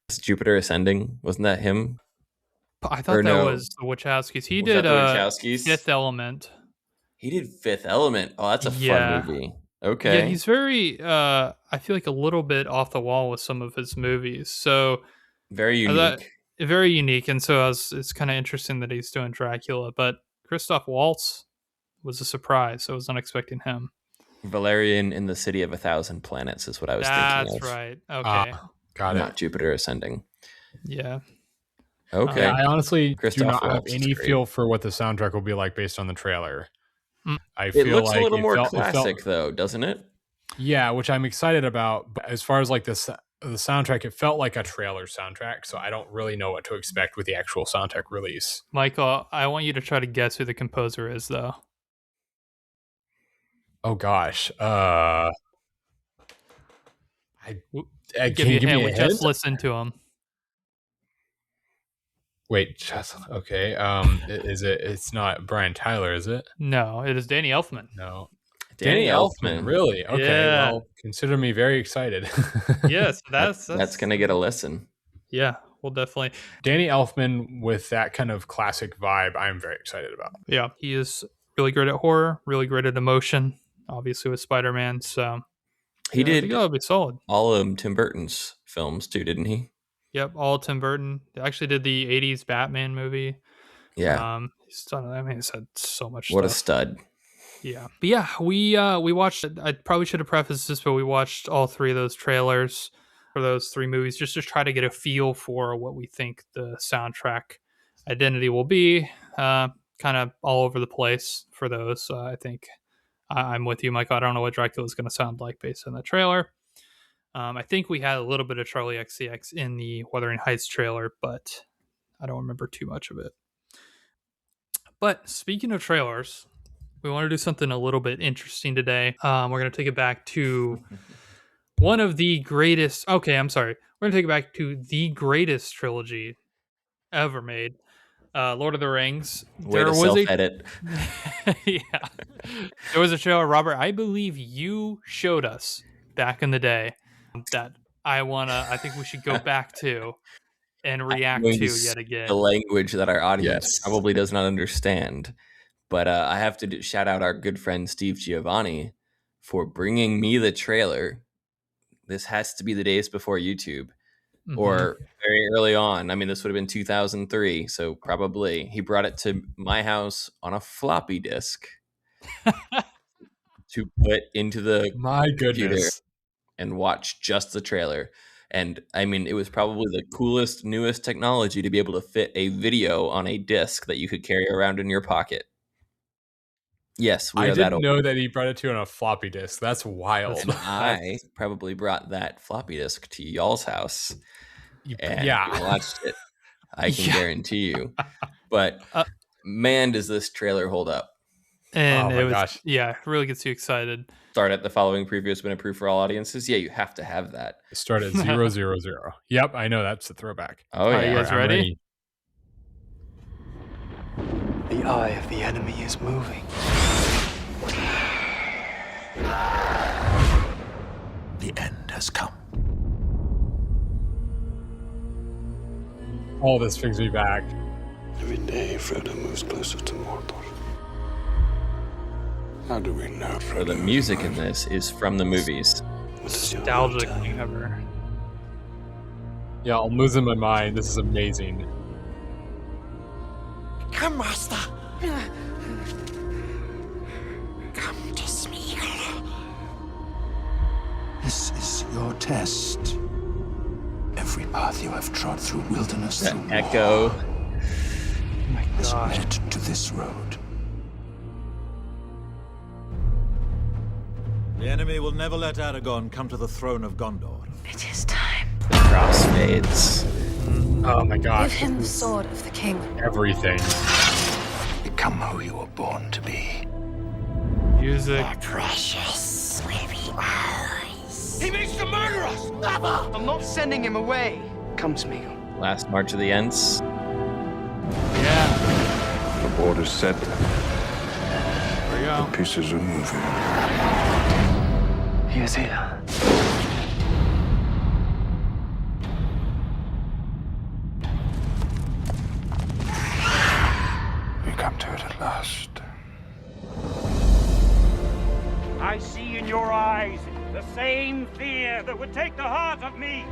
was Jupiter Ascending. Wasn't that him? I Or thought that no, was the Wachowskis. He was that did the Wachowskis? Fifth Element. He did Fifth Element. Oh, that's a fun Yeah. movie. Yeah, Okay. he's very I feel like a little bit off the wall with some of his movies. So Very I thought unique. very unique, and so it's kind of interesting that he's doing Dracula. But Christoph Waltz was a surprise. I was not expecting him. Valerian in the City of a Thousand Planets is what I was thinking That's of, right. Okay. Got it. not Jupiter Ascending. Yeah. Yeah, Okay. I honestly do Christoph not have Waltz is any great. feel for what the soundtrack will be like based on the trailer. Mm, I It feel looks a like little more it felt classic, though, doesn't it? yeah, which I'm excited about. But as far as like the soundtrack, it felt like a trailer soundtrack, so I don't really know what to expect with the actual soundtrack release. Michael, I want you to try to guess who the composer is, though. Oh gosh, Give you a hint. We just listened to him. Wait, just okay. Is it? It's not Brian Tyler, is it? No, it is Danny Elfman. No, Danny Elfman. Really? Okay. Yeah. Well, consider me very excited. Yes, that's gonna get a listen. Yeah, we'll definitely. Danny Elfman with that kind of classic vibe, I'm very excited about. Yeah, he is really great at horror, really great at emotion. Obviously with Spider-Man, so he did. That'll be solid. All of Tim Burton's films too, didn't he? Yep, all Tim Burton. They actually did the '80s Batman movie. Yeah, he's done. I mean, he's had so much. What stuff. a stud! Yeah, but yeah, we watched. I probably should have prefaced this, but we watched all three of those trailers for those three movies just to try to get a feel for what we think the soundtrack identity will be. Kind of all over the place for those. I think I'm with you, Michael. I don't know what Dracula is going to sound like based on the trailer. I think we had a little bit of Charlie XCX in the Wuthering Heights trailer, but I don't remember too much of it. But speaking of trailers, we want to do something a little bit interesting today. We're going to take it back to one of the greatest. Okay, I'm sorry. We're going to take it back to the greatest trilogy ever made, Lord of the Rings. Way to self-edit. Yeah, there was a trailer, Robert. I believe you showed us back in the day that I think we should go back to and react to yet again. The language that our audience probably does not understand. But I have to shout out our good friend Steve Giovanni for bringing me the trailer. This has to be the days before YouTube or very early on. I mean, this would have been 2003. So probably he brought it to my house on a floppy disk to put into the computer and watch just the trailer. And I mean, it was probably the coolest, newest technology to be able to fit a video on a disc that you could carry around in your pocket. Yes, I didn't know that he brought it to you on a floppy disk. That's wild. I probably brought that floppy disk to y'all's house and watched it. I can guarantee you. But man, does this trailer hold up. And it really gets you excited. Start at the following preview has been approved for all audiences. Yeah, you have to have that. Start at 000. Yep, I know that's a throwback. Oh, yeah. Are you guys ready? The eye of the enemy is moving. The end has come. All this brings me back. Every day, Frodo moves closer to Mordor. How do we know Frodo? The music in this is from the movies. Nostalgic thing ever. Yeah, I'm losing my mind. This is amazing. Come, Master. Come to Smeagol. This is your test. Every path you have trod through wilderness, That through echo. war, has led to this road. The enemy will never let Aragorn come to the throne of Gondor. It is time. The crossfades. Oh my gosh. Give him the sword of the king. Everything. Become who you were born to be. Music. Their precious sweary eyes. He means to murder us! Never! I'm not sending him away. Come, Smeagol. Last March of the Ents. Yeah. The border's set. There we go. The pieces are moving. He is here. We come to it at last. I see in your eyes the same fear that would take the heart of me.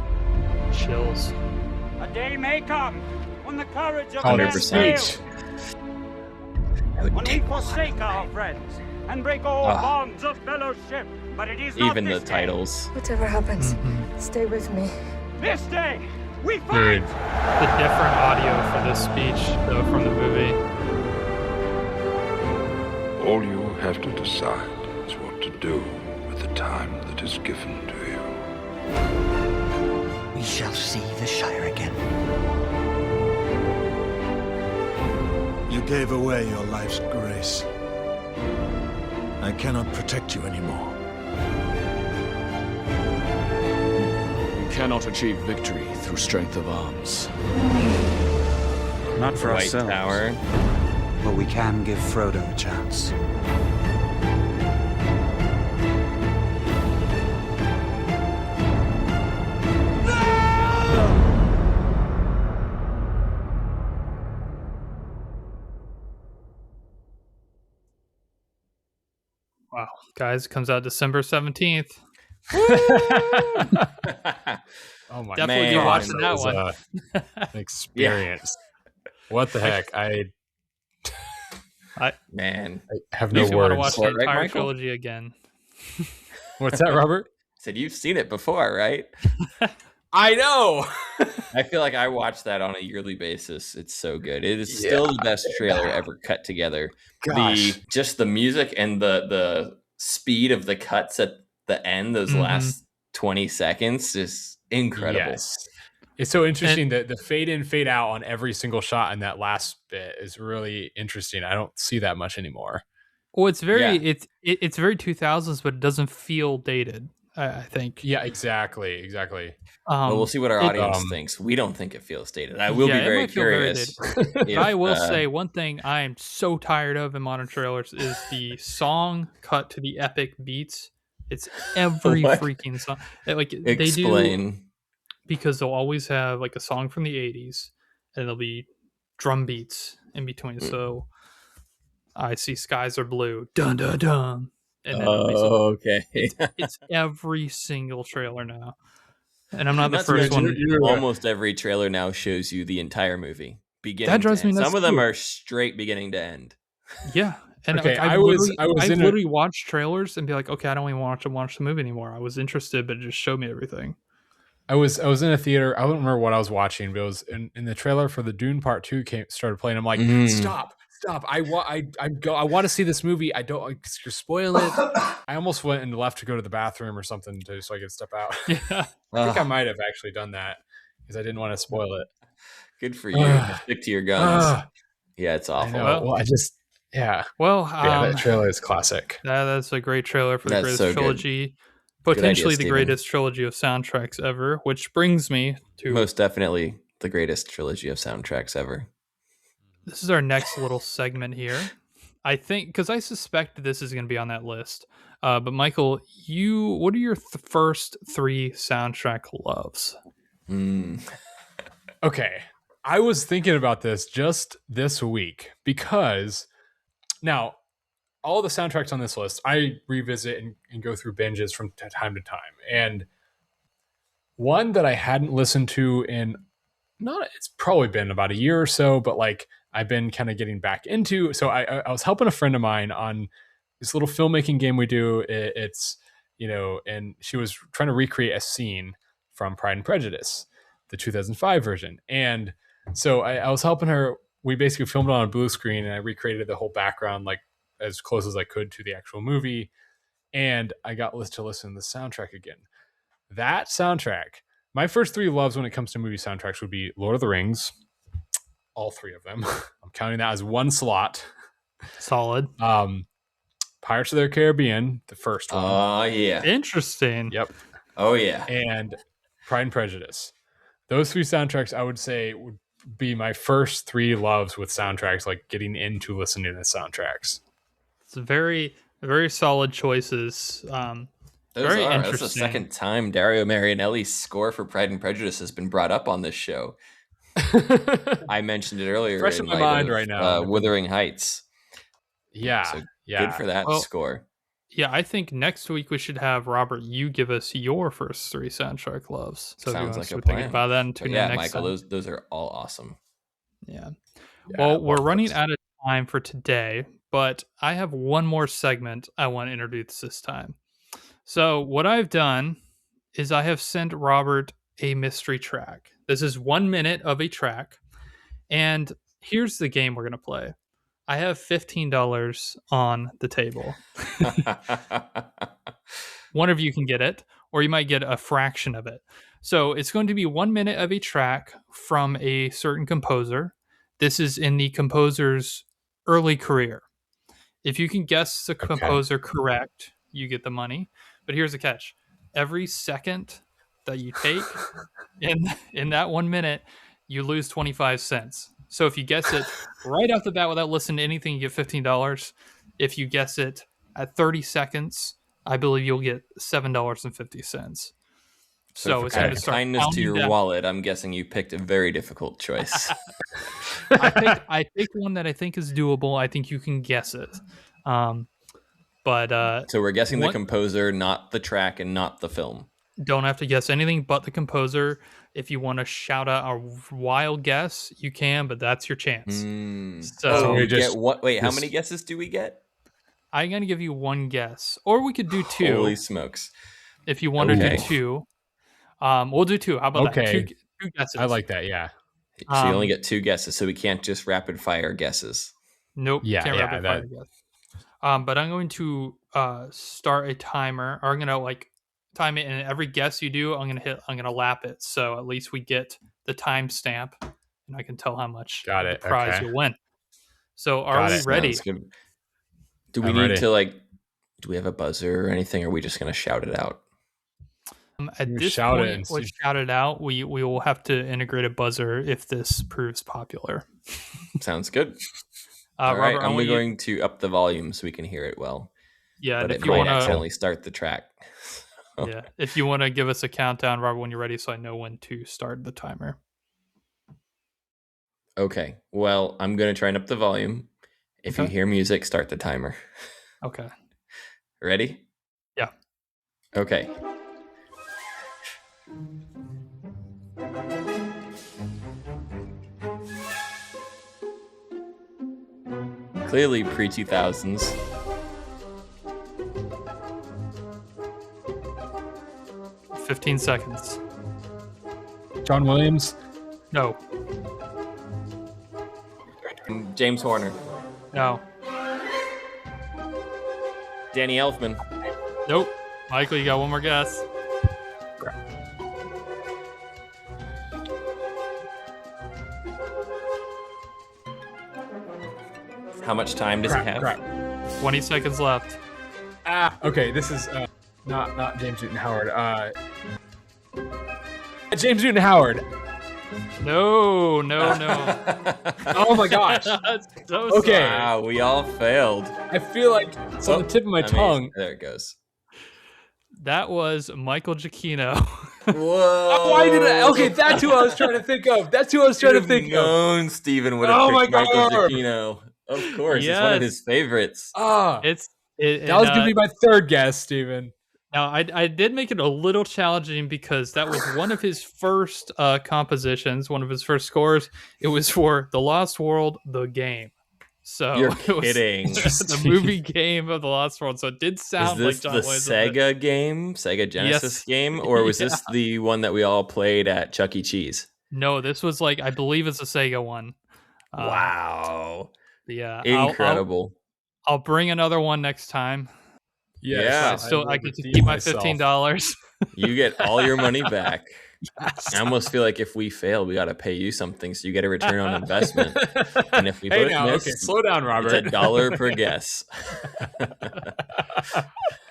Chills. A day may come when the courage of 100%. men fails, when we forsake our friends and break all bonds of fellowship. But it is not Even the this titles. Whatever happens, stay with me. day. This day, we fight. Dude. The different audio for this speech, though, from the movie. All you have to decide is what to do with the time that is given to you. We shall see the Shire again. You gave away your life's grace. I cannot protect you anymore. cannot achieve victory through strength of arms. Not for White ourselves. Tower. But we can give Frodo a chance. Wow, guys, it comes out December 17th. Oh my Definitely be man. watching that was, one. an experience. What the heck? I Man. have no Makes me want to words. watch the Right, entire Michael? trilogy again. What's that, Robert? Said you've seen it before, right? I know. I feel like I watch that on a yearly basis. It's so good. It is still the best trailer ever cut together. Gosh. Just the music and the speed of the cuts at the end, those last 20 seconds, is incredible. Yes. It's so interesting that the fade in, fade out on every single shot in that last bit is really interesting. I don't see that much anymore. Well, it's very Yeah. it's very 2000s, but it doesn't feel dated. I think. Yeah, exactly. Well, we'll see what our it- audience thinks. We don't think it feels dated. I will be Yeah, it very might feel very curious. But if, I will say one thing I am so tired of in modern trailers is the song cut to the epic beats. It's every What? freaking song. Like they do, explain. because they'll always have like a song from the 80s and there'll be drum beats in between. So I see skies are blue. Dun dun dun. And then it'll be some- Okay. it's every single trailer now. And I'm not the Not to first mention, one. almost every trailer now shows you the entire movie. Beginning That drives to me end. nuts Some of them too. are straight beginning to end. Yeah. And Okay, like, I was I've in a- literally watched trailers and be like, okay, I don't even want to watch the movie anymore. I was interested, but it just showed me everything. I was in a theater. I don't remember what I was watching, but it was in the trailer for the Dune Part 2 started playing. I'm like, stop. I want to see this movie. I don't. You're spoiling it. I almost went and left to go to the bathroom or something so I could step out. Yeah. I think I might have actually done that because I didn't want to spoil it. Good for you. Stick to your guns. Yeah, it's I awful. know. Well, Well, that trailer is classic. that's a great trailer for the That's greatest so good. trilogy, Good potentially idea, the Steven. greatest trilogy of soundtracks ever. Which brings me to Most definitely the greatest trilogy of soundtracks ever. this is our next little segment here. I think because I suspect this is going to be on that list. But Michael, what are your first 3 soundtrack loves? Okay. I was thinking about this just this week because now all the soundtracks on this list, I revisit and go through binges from time to time. And one that I hadn't listened to it's probably been about a year or so, but like I've been kind of getting back into. So I was helping a friend of mine on this little filmmaking game we do. It's, and she was trying to recreate a scene from Pride and Prejudice, the 2005 version. And so I was helping her. We basically filmed it on a blue screen and I recreated the whole background like as close as I could to the actual movie. And I got to listen to the soundtrack again. That soundtrack, my first 3 loves when it comes to movie soundtracks would be Lord of the Rings, all 3 of them. I'm counting that as one slot. Solid. Pirates of the Caribbean, the first one. Oh, yeah. Interesting. Yep. Oh, yeah. And Pride and Prejudice. Those 3 soundtracks I would say would be my first 3 loves with soundtracks, like getting into listening to soundtracks. It's very, very solid choices. Very That's the interesting. second time Dario Marianelli's score for Pride and Prejudice has been brought up on this show. I mentioned it earlier. Fresh in my light mind of, right now. Wuthering Heights. Yeah. So yeah. good for that Well, score. Yeah, I think next week we should have Robert. You give us your first 3 soundtrack loves. So Sounds if you like a want to thinking plan. about that and But tune yeah, in next Michael, time. those are all awesome. Yeah. Yeah, Well, we're love running those. out of time for today, but I have one more segment I want to introduce this time. So what I've done is I have sent Robert a mystery track. This is 1 minute of a track. And here's the game we're going to play. I have $15 on the table. One of you can get it, or you might get a fraction of it. So it's going to be 1 minute of a track from a certain composer. This is in the composer's early career. If you can guess the composer correct, you get the money. But here's the catch. Every second that you take in that 1 minute, you lose 25 cents. So if you guess it right off the bat without listening to anything, you get $15. If you guess it at 30 seconds, I believe you'll get $7.50. So it's going to start kindness to your down. wallet. I'm guessing you picked a very difficult choice. I picked one that I think is doable. I think you can guess it. But so we're guessing the composer, not the track, and not the film. Don't have to guess anything but the composer. If you want to shout out a wild guess, you can, but that's your chance. So we get what? Wait, how many guesses do we get? I'm going to give you one guess, or we could do two. Holy smokes! If you want to do two, we'll do two. How about that? Two guesses. I like that. Yeah. So you only get two guesses, so we can't just rapid fire guesses. Nope. Yeah. Can't rapid fire guess. But I'm going to start a timer. Or I'm going to time it, and every guess you do, I'm going to lap it. So at least we get the timestamp, and I can tell how much prize you'll win. So are we ready? Do we need to do we have a buzzer or anything? Or are we just going to shout it out? At this point, let's shout it out. We will have to integrate a buzzer if this proves popular. Sounds good. All right, I'm going to up the volume so we can hear it well. Yeah, but if you want to accidentally start the track. Yeah, if you want to give us a countdown, Robert, when you're ready, so I know when to start the timer. Okay. Well, I'm going to try and up the volume. If you hear music, start the timer. Okay. Ready? Yeah. Okay. Clearly pre-2000s. $15 seconds. John Williams? No. James Horner? No. Danny Elfman? Nope. Michael, you got one more guess. How much time does he have? 20 seconds left. Okay, this is not James Newton Howard. James Newton Howard. No. Oh my gosh. So okay. Wow, we all failed. I feel like it's on the tip of my tongue. There it goes. That was Michael Giacchino. Whoa. Why did I? Okay, that's who I was trying to think of. Known Steven would have picked Michael Giacchino. Of course, it's one of his favorites. That was going to be my third guess, Steven. Now, I did make it a little challenging because that was one of his first compositions, one of his first scores. It was for The Lost World, the game. So you're kidding. The movie game of The Lost World. So it did sound like John Williams. Is this the Sega game, Sega Genesis game, or was this the one that we all played at Chuck E. Cheese? No, this was I believe it's a Sega one. Wow. Yeah, incredible. I'll bring another one next time. Yeah, I get to keep my $15. You get all your money back. Yes. I almost feel like if we fail, we got to pay you something so you get a return on investment. And if we both miss, slow down, Robert. It's $1 per guess.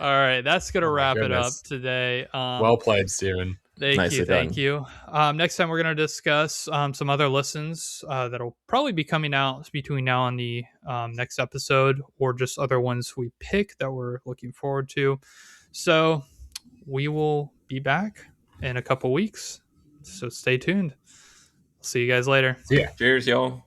All right, that's gonna wrap it up today. Well played, Steven. Thank you. Next time we're going to discuss some other listens that'll probably be coming out between now and the next episode, or just other ones we pick that we're looking forward to. So we will be back in a couple weeks. So stay tuned. See you guys later. See ya. Cheers, y'all.